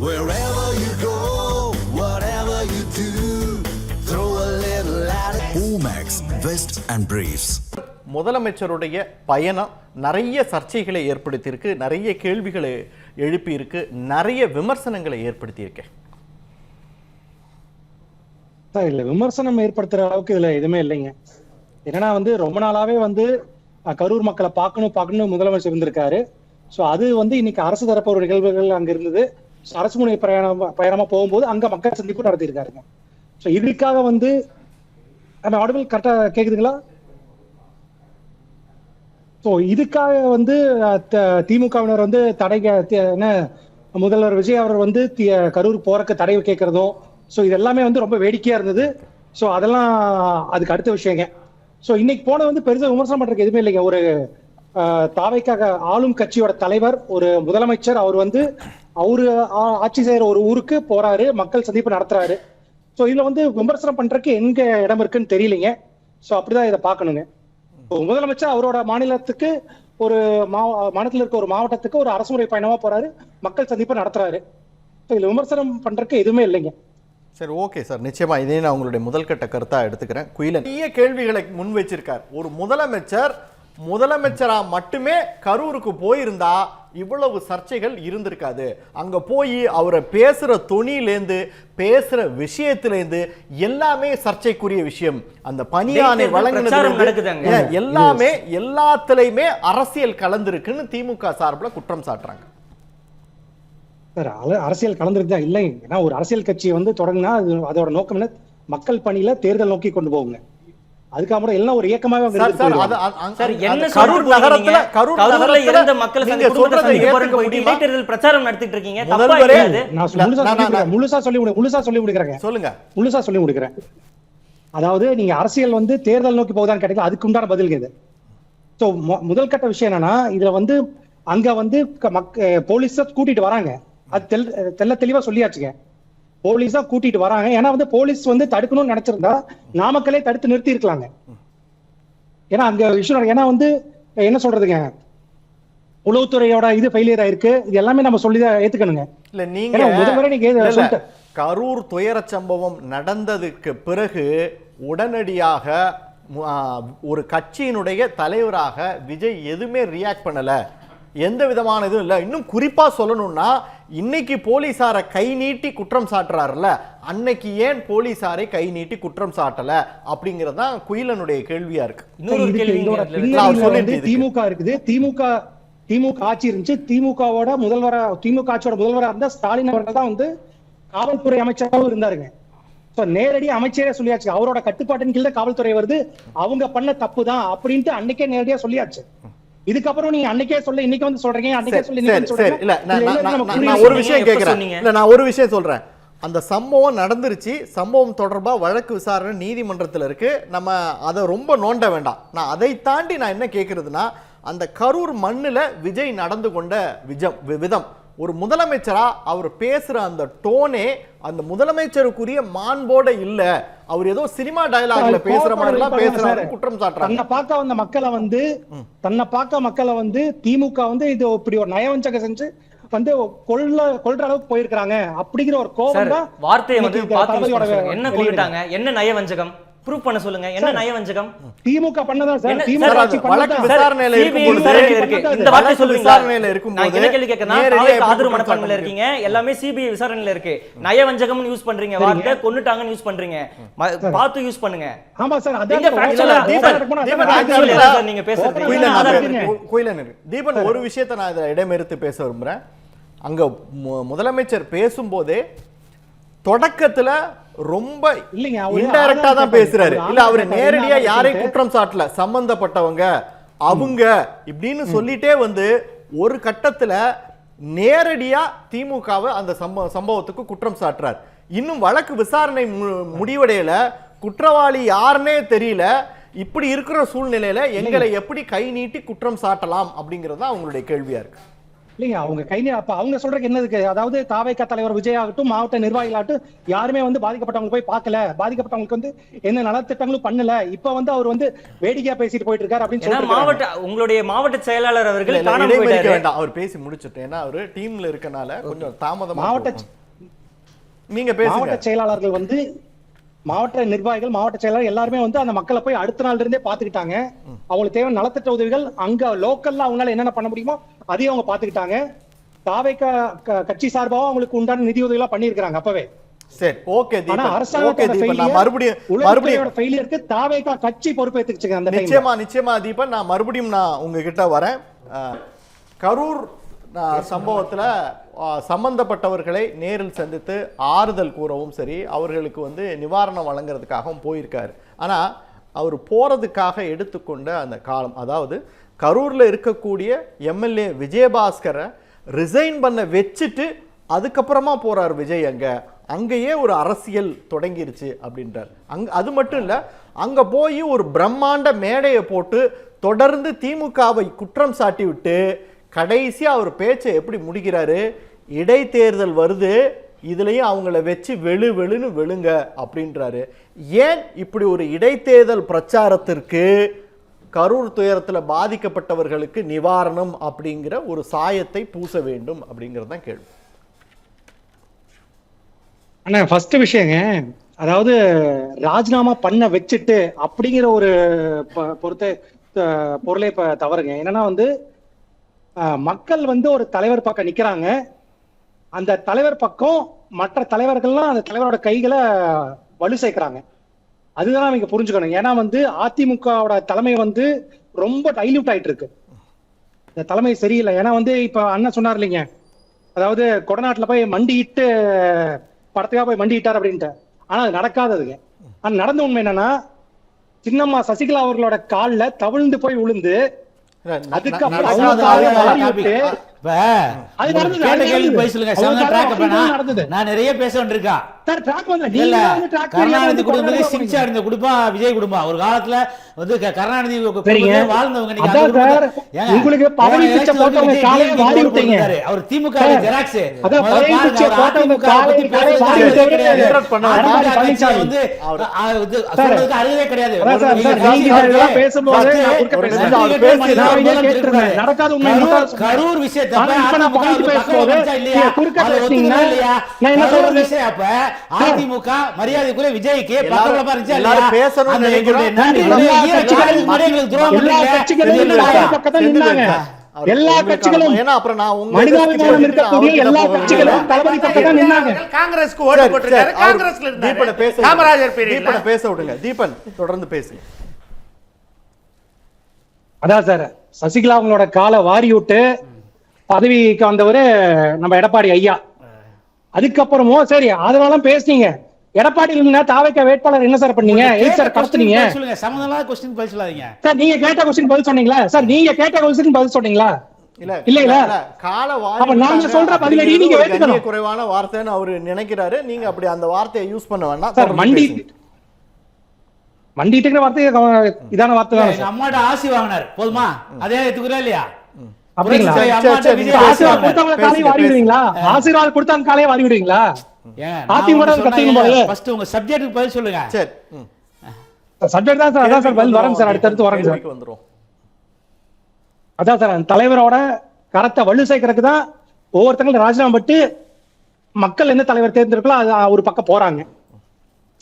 Wherever you go, whatever you do, throw a little at it. Omax, Vest and Briefs. முதலமைச்சருடைய பயணம் நிறைய சர்ச்சைகளை ஏற்படுத்தியிருக்கு, நிறைய கேள்விகளை எழுப்பியிருக்கு, நிறைய விமர்சனங்களை ஏற்படுத்தியிருக்கேன். இல்ல விமர்சனம் ஏற்படுத்துற அளவுக்கு இதுல எதுவுமே இல்லைங்க. என்னன்னா ரொம்ப நாளாவே கரூர் மக்களை பார்க்கணும் முதலமைச்சர் இருந்திருக்காரு. சோ அது இன்னைக்கு அரசு தரப்பு ஒரு நிகழ்வுகள் அங்க இருந்தது. அரசு முறை பயணமா போகும்போது அங்க மக்கள் சந்திப்பு நடத்தியிருக்காருங்க. சோ இதுக்காக நம்ம ஆடிபிள் கரெக்டா கேக்குதுங்களா? சோ இதுக்காக திமுகவினர் என்ன முதல்வர் விஜய் அவர் கரூர் போறக்கு தடை கேட்கறதும் சோ இது எல்லாமே ரொம்ப வேடிக்கையா இருந்தது. சோ அதெல்லாம் அதுக்கு அடுத்த விஷயங்க. சோ இன்னைக்கு போன பெருசா விமர்சனம் பண்றதுக்கு எதுவுமே இல்லைங்க. ஒரு தாவைக்காக ஆளும் கட்சியோட தலைவர் ஒரு முதலமைச்சர் அவர் அவரு ஆட்சி செய்யற ஒரு ஊருக்கு போறாரு, மக்கள் சந்திப்பு நடத்துறாரு. சோ இதுல விமர்சனம் பண்றதுக்கு எங்க இடம் இருக்குன்னு தெரியலீங்க. சோ அப்படிதான் இதை பாக்கணுங்க. முதலமைச்சர் அவரோட மாநிலத்துக்கு ஒரு மாநிலத்தில் இருக்க ஒரு மாவட்டத்துக்கு ஒரு அரசுமுறை பயணமா போறாரு, மக்கள் சந்திப்பு நடத்துறாரு. இதுல விமர்சனம் பண்றதுக்கு எதுவுமே இல்லைங்க. சரி, ஓகே சார், நிச்சயமா இதே நான் உங்களுடைய முதல் கட்ட கருத்தா எடுத்துக்கிறேன். குயிலன் நிறைய கேள்விகளை முன் வச்சிருக்கார். ஒரு முதலமைச்சரா மட்டுமே கரூருக்கு போயிருந்தா இவ்வளவு சர்ச்சைகள் இருந்திருக்காது. அங்க போய் அவரை பேசுற தொனியிலேருந்து பேசுற விஷயத்திலேருந்து எல்லாமே சர்ச்சைக்குரிய விஷயம். அந்த பணியானை வழங்கினது எல்லாமே எல்லாத்துலயுமே அரசியல் கலந்திருக்குன்னு திமுக சார்பில் குற்றம் சாட்டுறாங்க. அரசியல் கலந்துருக்குதா? இல்லைங்க. ஏன்னா ஒரு அரசியல் கட்சி தொடங்கினா அதோட நோக்கம் என்ன? மக்கள் பணியில தேர்தல் நோக்கி கொண்டு போகுங்க. அதுக்கப்புறம் எல்லாம் ஒரு இயக்கமாவே பிரச்சாரம் நடத்திட்டு இருக்கீங்க. முழுசா சொல்லி முடிக்கிறேன். அதாவது நீங்க அரசியல் தேர்தல் நோக்கி போகுதான்னு கேட்டீங்க, அதுக்கு உண்டான பதில் இது. சோ முதல் கட்ட விஷயம் என்னன்னா, இதுல அங்க போலீஸ கூட்டிட்டு வராங்க. அது தெல்ல தெளிவா சொல்லியாச்சுங்க. போலீஸா கூட்டிட்டு வராங்க. ஏன்னா போலீஸ் தடுக்கணும்னு நினைச்சிருந்தா நாமக்கலே தடுத்து நிறுத்தி இருக்கலாங்க. ஏன்னா அங்க விஷயம் ஏன்னா என்ன சொல்றதுங்க, உளவுத்துறையோட இது ஃபெயிலியர் ஆயிருக்கு. இது எல்லாமே நம்ம சொல்லிதான் ஏத்துக்கணுங்க. இல்ல நீங்க முதல்வரை நீங்க கரூர் துயர சம்பவம் நடந்ததுக்கு பிறகு உடனடியாக ஒரு கட்சியினுடைய தலைவராக விஜய் எதுவுமே ரியாக்ட் பண்ணல, எந்த விதமான இதுவும் இல்லை. இன்னும் குறிப்பா சொல்லணும்னா, இன்னைக்கு போலீசாரை கை நீட்டி குற்றம் சாட்டுறாருல, அன்னைக்கு ஏன் போலீசாரை கை நீட்டி குற்றம் சாட்டல அப்படிங்கறதுதான் குயிலனுடைய கேள்வியா இருக்கு. திமுக இருக்குது, திமுக ஆட்சி இருந்துச்சு. திமுக ஆட்சியோட முதல்வரா இருந்தா ஸ்டாலின் அவர்கள் தான் காவல்துறை அமைச்சராகவும் இருந்தாருங்க. நேரடியா அமைச்சரே சொல்லியாச்சு, அவரோட கட்டுப்பாட்டின் கீழே காவல்துறை வருது, அவங்க பண்ண தப்பு தான் அப்படின்ட்டு அன்னைக்கே நேரடியா சொல்லியாச்சு. இதுக்கப்புறம் நீங்க அன்னைக்கே சொல்ல இன்னைக்கு சொல்றீங்க, அன்னைக்கே சொல்லி இல்ல நான் ஒரு விஷயம் கேக்குறேன். இல்ல நான் ஒரு விஷயம் சொல்றேன். அந்த சம்பவம் நடந்துருச்சு, சம்பவம் தொடர்பா வழக்கு விசாரணை நீதிமன்றத்தில் இருக்கு. நம்ம அதை ரொம்ப நோண்ட வேண்டாம். நான் அதை தாண்டி நான் என்ன கேட்கறதுன்னா, அந்த கரூர் மண்ணுல விஜய் நடந்து கொண்ட விதம், ஒரு முதலமைச்சரா அவர் பேசுற அந்த டோனே அந்த முதலமைச்சருக்குரிய மாண்போட இல்ல, அவர் ஏதோ சினிமா டயலாக்ல பேசுற மாதிரி எல்லாம் பேசுறாரு, குற்றம் சாட்டுறாங்க. தன்னை பார்க்க வந்த மக்களை திமுக இது இப்படி ஒரு நயவஞ்சக செஞ்சு கொல்ற அளவுக்கு போயிருக்காங்க அப்படிங்கிற ஒரு கோபம் தான். வார்த்தையை என்ன கொல்லிட்டாங்க, என்ன நயவஞ்சகம் ப்ரூவ் பண்ண சொல்லுங்க. என்ன நயவஞ்சகம்? திமுக பண்ணதா சார்? வழக்கு விசாரணையில இருக்கும்போது இந்த வார்த்தை விசாரணையில இருக்கும்போது நான் என்ன கேள்வி கேக்குறேன், ஆதரவு மனப்பான்மையில இருக்கீங்க, எல்லாமே சிபிஐ விசாரணையில இருக்கு. நயவஞ்சகம் யூஸ் பண்றீங்க, வார்த்தை கொன்னுட்டாங்கன்னு யூஸ் பண்றீங்க, பார்த்து யூஸ் பண்ணுங்க. ஆமா சார், நீங்க பேசுறது தீபன் ஒரு விஷயத்தை நான் இதை இடமெடுத்து பேச விரும்புறேன். அங்க முதலமைச்சர் பேசும்போதே தொடக்கத்துல ரொம்ப இன்டைரக்டா தான் பேசுறாரு. இல்ல அவரு நேரடியா யாரையும் குற்றம் சாட்டல, சம்பந்தப்பட்டவங்க அவங்க இப்படின்னு சொல்லிட்டே ஒரு கட்டத்துல நேரடியா திமுகவை அந்த சம்பவத்துக்கு குற்றம் சாட்டுறார். இன்னும் வழக்கு விசாரணை முடிவடையல, குற்றவாளி யாருன்னே தெரியல. இப்படி இருக்கிற சூழ்நிலையில எங்களை எப்படி கை நீட்டி குற்றம் சாட்டலாம் அப்படிங்கறது அவங்களுடைய கேள்வியா இருக்கு. இல்லைங்க அவங்க அப்ப அவங்க சொல்றதுக்கு என்னதுக்கு? அதாவது தாவேகா தலைவர் விஜய் ஆகட்டும், மாவட்ட நிர்வாகிகளாகட்டும், யாருமே வந்து பாதிக்கப்பட்டவங்க போய் பார்க்கல, பாதிக்கப்பட்டவங்களுக்கு வந்து என்ன நலத்திட்டங்களும் பண்ணல, இப்ப வந்து அவர் வந்து வேடிக்கையா பேசிட்டு போயிட்டு இருக்காரு அப்படின்னு சொல்லிட்டு உங்களுடைய மாவட்ட செயலாளர் அவர்கள் வேண்டாம், அவர் பேசி முடிச்சுட்டு, ஏன்னா அவரு டீம்ல இருக்கனால கொஞ்சம் தாமதமா நீங்க மாவட்ட செயலாளர்கள் வந்து மாவட்ட நிர்வாகிகள், மாவட்ட செயலாளர் எல்லாருமே வந்து அந்த மக்களை போய் அடுத்த நாள்ல இருந்தே பாத்துக்கிட்டாங்க. அவங்களுக்கு தேவை நலத்திட்ட உதவிகள் அங்க லோக்கல்ல அவங்களால என்னென்ன பண்ண முடியுமோ அதையும் அவங்க பாத்துக்கிட்டாங்க. தாவேகா கட்சி சார்பாக அவங்களுக்கு உண்டான நிதி உதவி எல்லாம் பண்ணிருக்காங்க அப்பவே. சரி, ஓகே. ஆனா அரசாங்கத்தோட மறுபடியும் ஃபெயிலியருக்கு தாவேகா கட்சி பொறுப்பேற்றுச்சு அந்த டைம்ல. நிச்சயமா தீபன், நான் மறுபடியும் உங்ககிட்ட வரேன். கரூர் சம்பவத்துல சம்பந்தப்பட்டவர்களை நேரில் சந்தித்து ஆறுதல் கூறவும் சரி, அவர்களுக்கு வந்து நிவாரணம் வழங்குறதுக்காகவும் போயிருக்காரு. ஆனா அவர் போறதுக்காக எடுத்துக்கொண்ட அந்த காலம், அதாவது கரூர்ல இருக்கக்கூடிய எம்எல்ஏ விஜயபாஸ்கரை ரிசைன் பண்ண வச்சுட்டு அதுக்கப்புறமா போறார் விஜய். அங்கேயே ஒரு அரசியல் தொடங்கிருச்சு அப்படின்றார். அது மட்டும் இல்ல, அங்க போய் ஒரு பிரம்மாண்ட மேடையை போட்டு தொடர்ந்து திமுகவை குற்றம் சாட்டி விட்டு கடைசியா அவர் பேச்சை எப்படி முடிக்கிறாரு? இடைத்தேர்தல் வருது, இதுலயும் அவங்கள வச்சு வெளுன்னு வெளுங்க அப்படின்றாரு. ஏன் இப்படி ஒரு இடைத்தேர்தல் பிரச்சாரத்திற்கு கரூர் துயரத்தில் பாதிக்கப்பட்டவர்களுக்கு நிவாரணம் அப்படிங்கிற ஒரு சாயத்தை பூச வேண்டும் அப்படிங்கிறது தான் கேள்வி. அண்ணா ஃபர்ஸ்ட் விஷயங்க, அதாவது ராஜினாமா பண்ண வச்சுட்டு அப்படிங்கிற ஒரு பொருளே தவறுங்க. என்னன்னா வந்து மக்கள் வந்து ஒரு தலைவர் பக்கம் நிக்கிறாங்க, அந்த தலைவர் பக்கம் மற்ற தலைவர்கள்லாம் அந்த தலைவரோட கைகளை வலு சேர்க்கிறாங்க. அதுதான் அவங்க புரிஞ்சுக்கணும். ஏன்னா வந்து அதிமுகவோட தலைமை வந்து ரொம்ப டைல்யூட் ஆயிட்டு இருக்கு, இந்த தலைமை சரியில்லை. ஏன்னா வந்து இப்ப அண்ணன் சொன்னார் இல்லைங்க, அதாவது கொடநாட்டுல போய் மண்டிட்டு படத்துக்காக போய் மண்டிட்டார் அப்படின்ட்டு. ஆனா அது நடக்காததுங்க. ஆனா நடந்த உண்மை என்னன்னா, சின்னம்மா சசிகலா அவர்களோட காலில் தவிழ்ந்து போய் விழுந்து அதுக்கப்புறம் நான் நிறைய பேச வேண்டியிருக்கேன். கருணாநிதி குடும்பத்தை சிகிச்சை அடைந்த குடும்பம் விஜய் குடும்பம். ஒரு காலத்துல வந்து கருணாநிதி வாழ்ந்தவங்க. அவர் திமுக ஜெராக்ஸ் அருகே கிடையாது. கரூர் விஷயத்தை அதிமுக மரியாதைக்குரிய விஜய்க்கு பக்கபலமா இருந்துச்சு. எல்லா கட்சிகளும் மனிதாபிமானம் இருக்கக்கூடிய எல்லா கட்சிகளும் தளபதி பக்கம் நின்னாங்க. காங்கிரஸ்க்கு ஓட்டு போட்டுருக்காரு. காங்கிரஸ்ல இருந்தாரு. காமராஜர் பீரியட்ல பேச விடுங்க. தீபன் தொடர்ந்து பேசுங்க. அதான் சார், சசிகலா அவங்களோட காலை வாரி விட்டு பதவிக்கு வந்தவரு நம்ம எடப்பாடி ஐயா. அதுக்கப்புறமும் சரி அதனால பேசுனீங்க. எடப்பாடி தாவேகா வேட்பாளர் என்ன சார் பண்ணீங்க? சார் கடத்துனீங்க. சொல்லுங்க, சம்பந்தமான क्वेश्चन பதில் சொல்லாதீங்க சார். நீங்க கேட்ட क्वेश्चन பதில் சொன்னீங்களா சார்? நீங்க கேட்ட क्वेश्चन பதில் சொன்னீங்களா? இல்ல கால அப்ப நாங்க சொல்ற பதிலடி நீங்க ஏத்துக்கணும். குறைவான வார்த்தைன்னு அவரு நினைக்கிறாரு. நீங்க அப்படி அந்த வார்த்தையை யூஸ் பண்ண வேண்டாம் சார். மண்டிட்டுங்கிற வார்த்தை இதான வார்த்தை தான். எங்க அம்மாட்ட ஆசி வாங்கினார் போதுமா? அதே ஏத்துக்குறா இல்லையா? ஆசீர்வாதம் கொடுத்தவங்க காலையை வாரி விடுவீங்களா? ஆசீர்வாதம் கொடுத்தவங்க காலையை வாரி விடுவீங்களா? உங்க சப்ஜெக்ட்டுக்கு பதில் சொல்லுங்க. சரி, சப்ஜெக்ட் தான் சார். அதான் சார் பதில் வரேன் சார். அடுத்தடுத்து வரேன் சார். அதான் சார், தலைவரோட கரத்தை வலு சேர்க்கறதுக்கு தான் ஒவ்வொருத்தங்களும் ராஜினாமா பட்டு மக்கள் எந்த தலைவர் தேர்ந்தெடுக்கலோ அது ஒரு பக்கம் போறாங்க.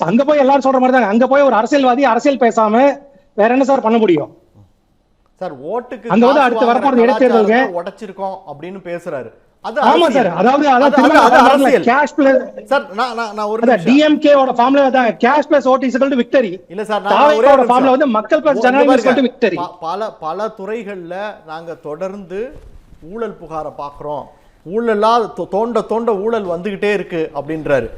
அங்க போய் எல்லாரும் சொல்ற மாதிரி தான், அங்க போய் ஒரு அரசியல்வாதி அரசியல் பேசாம வேற என்ன சார் பண்ண முடியும் சார்? ஓட்டுக்கு அங்க வந்து அடுத்து வரப்போறது இடைத்தேர்தலுக்கு உடைச்சிருக்கோம் அப்படின்னு பேசுறாரு. ஆமா சார், அதாவது கேஷ் பிளஸ் சார். நான் ஒரு டிஎம்கே ஓட ஃபார்முலா தான் cash plus vote is equal to victory. இல்ல சார், நான் ஒரே ஒரு ஃபார்முலா வந்து மக்கள் பிளஸ் ஜனநாயகம் இஸ் ஈக்குவல் டு விக்டரி. பல துறைகள்ல நாங்க தொடர்ந்து ஊழல் புகார பாக்குறோம். ஊழலா தோண்ட ஊழல் வந்துகிட்டே இருக்கு அப்படின்றாரு.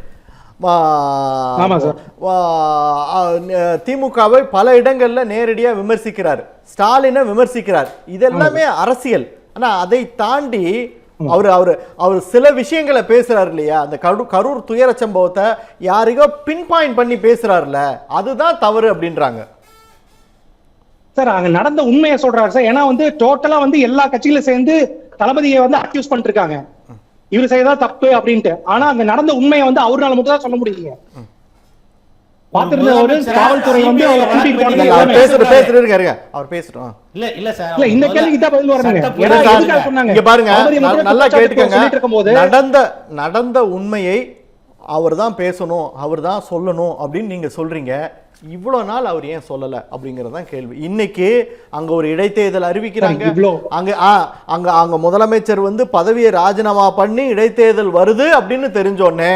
திமுகவை பல இடங்கள்ல நேரடியா விமர்சிக்கிறார், ஸ்டாலினை விமர்சிக்கிறார். இதெல்லாமே அரசியல். ஆனா அதை தாண்டி அவர் சில விஷயங்களை பேசுறாரு இல்லையா? அந்த கரூர் துயர சம்பவத்தை யாரையோ பின் பாயிண்ட் பண்ணி பேசுறாருல, அதுதான் தவறு அப்படின்றாங்க சார். அங்க நடந்த உண்மையை சொல்றாரு சார். ஏன்னா வந்து டோட்டலா வந்து எல்லா கட்சிகளும் சேர்ந்து தளபதியை வந்து அக்யூஸ் பண்ணிட்டு இருக்காங்க, இவர் செய்யறதா தப்பு அப்படின்ட்டு. ஆனா அங்க நடந்த உண்மையை வந்து அவரால் மட்டும் தான் சொல்ல முடியுங்க. பாத்திருந்த ஒரு காவல்துறை வந்து அவரை கூட்டிட்டு போனது அவர் பேசுறாரு, அவர் பேசுறோம். இல்ல சார், இல்ல இந்த கேள்விக்கு தான் பதில் வரணுங்க. ஏன்னா எதுக்காக சொன்னாங்க இங்க பாருங்க, நல்லா கேட்டுக்கங்க. நடந்த நடந்த உண்மையை அவர் தான் பேசணும், அவர் தான் சொல்லணும் அப்படின்னு நீங்க சொல்றீங்க. இவ்வளவு நாள் அவர் ஏன் சொல்லல அப்படிங்கறதுதான் கேள்வி. இன்னைக்கு அங்க ஒரு இடைத்தேர்தல் அறிவிக்கிறாங்க, அங்க அங்க அங்க முதலமைச்சர் வந்து பதவியை ராஜினாமா பண்ணி இடைத்தேர்தல் வருது அப்படின்னு தெரிஞ்சோடனே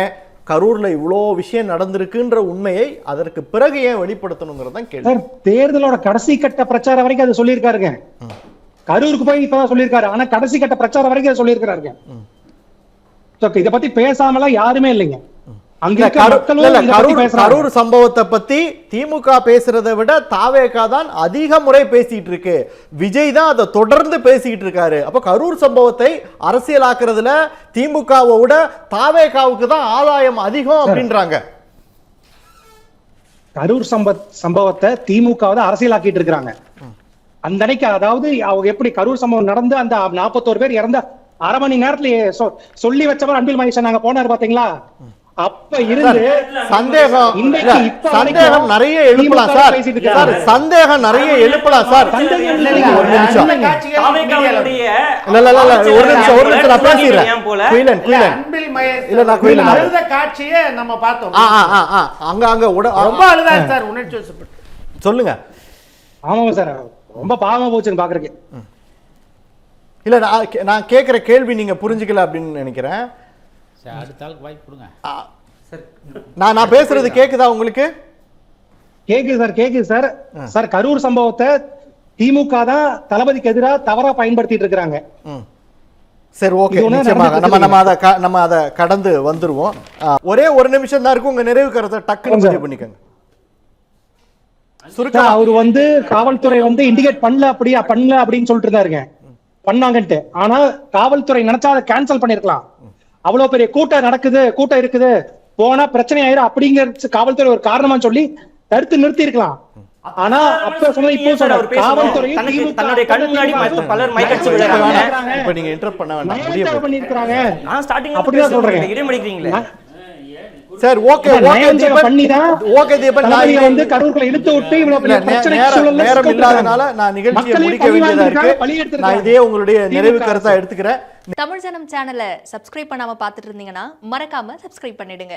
கரூர்ல இவ்வளோ விஷயம் நடந்திருக்குன்ற உண்மையை அதற்கு பிறகு ஏன் வெளிப்படுத்தணுங்கிறதான் கேள்வி. தேர்தலோட கடைசி கட்ட பிரச்சாரம் வரைக்கும் அதை சொல்லியிருக்காருங்க. கரூருக்கு போய் இப்பதான் சொல்லியிருக்காரு, ஆனா கடைசி கட்ட பிரச்சாரம் வரைக்கும் அதை சொல்லியிருக்காருங்க. இத பத்தி பேசாமலாம் யாருமே இல்லைங்க. கரூர் சம்பவத்தை பத்தி திமுக பேசுறதை விட தாவேகா தான் அதிக முறை பேசிட்டு இருக்கு. விஜய் தான் அதை தொடர்ந்து பேசிட்டு இருக்காரு. அப்ப கரூர் சம்பவத்தை அரசியலாக்குறதுல திமுகவை விட தாவேகாவுக்கு தான் ஆதாயம் அதிகம் அப்படின்றாங்க. கரூர் சம்பவத்தை திமுக அரசியலாக்கிட்டு இருக்காங்க. அந்த அன்னைக்கு அதாவது அவங்க எப்படி கரூர் சம்பவம் நடந்து அந்த 41 பேர் இறந்த அரை மணி நேரத்துல சொல்லி வச்சவர் அன்பில் மகேஷன் நாங்க போனாரு பாத்தீங்களா, அப்ப இருந்து சந்தேகம் நிறைய எழுப்பலாம் சார். சந்தேகம் நிறைய எழுப்பலாம் சார். ஒரு நிமிஷம் ஒரு நிமிஷம் நான் பேசிடுறேன். காட்சியை நம்ம பார்த்தோம். அங்க அங்க ரொம்ப அழுதாரு சார், உணர்ச்சி வசப்பட்டு. சொல்லுங்க. ஆமாங்க சார், ரொம்ப பாவமா போச்சுன்னு பாக்குறேன். இல்ல நான் கேட்கிற கேள்வி நீங்க புரிஞ்சுக்கல அப்படின்னு நினைக்கிறேன். நான் பேசுறது கேக்குதா உங்களுக்கு? கேக்குது சார். சார் கரூர் சம்பவத்தை திமுக தான் தளபதிக்கு எதிராக தவறா பயன்படுத்திட்டு இருக்காங்க. சரி, ஓகே, நிச்சயமாக நம்ம அத கடந்து வந்துருவோம். ஒரே ஒரு நிமிஷம் தான் இருக்கு, உங்க நிறைவு கருத்தை டக்குன்னு பதிவு பண்ணிக்கங்க. அவர் வந்து காவல்துறை வந்து இண்டிகேட் பண்ணல அப்படின்னு சொல்லிட்டு இருந்தாருங்க, பண்ணாங்கன்ட்டு. ஆனா காவல்துறை நினைச்சா அதை கேன்சல் பண்ணிருக்கலாம். அவ்வளவு பெரிய கூட்டம் இருக்குது போனா பிரச்சனை ஆயிரும் அப்படிங்கிற காவல்துறை ஒரு காரணமா சொல்லி தடுத்து நிறுத்தி இருக்கலாம். ஆனா அப்ப சொன்ன இப்போ சொல்ற காவல்துறை தன்னுடைய கண் முன்னாடி பலர் மைக்கடிச்சு விளையாடுறாங்க. இப்ப நீங்க இன்டரப்ட் பண்ண வேண்டாம், முடிய பண்ணிருக்காங்க. நான் ஸ்டார்டிங்ல அப்படிதான் சொல்றேன். இடைமறிக்கிறீங்களே சார். ஓகே தீபன், நான் வந்து கரூர்ல இழுத்து விட்டு இவ்வளவு பெரிய பிரச்சனை நேரம் இல்லாதனால நான் நிகழ்ச்சியை முடிக்க வேண்டியதா இருக்கு. நான் இதே உங்களுடைய நிறைவு கருத்தா எடுத்துக்கிறேன். தமிழ் ஜனம் சேனலை சப்ஸ்கிரைப் பண்ணாம பாத்துட்டு இருந்தீங்கன்னா மறக்காம சப்ஸ்கிரைப் பண்ணிடுங்க.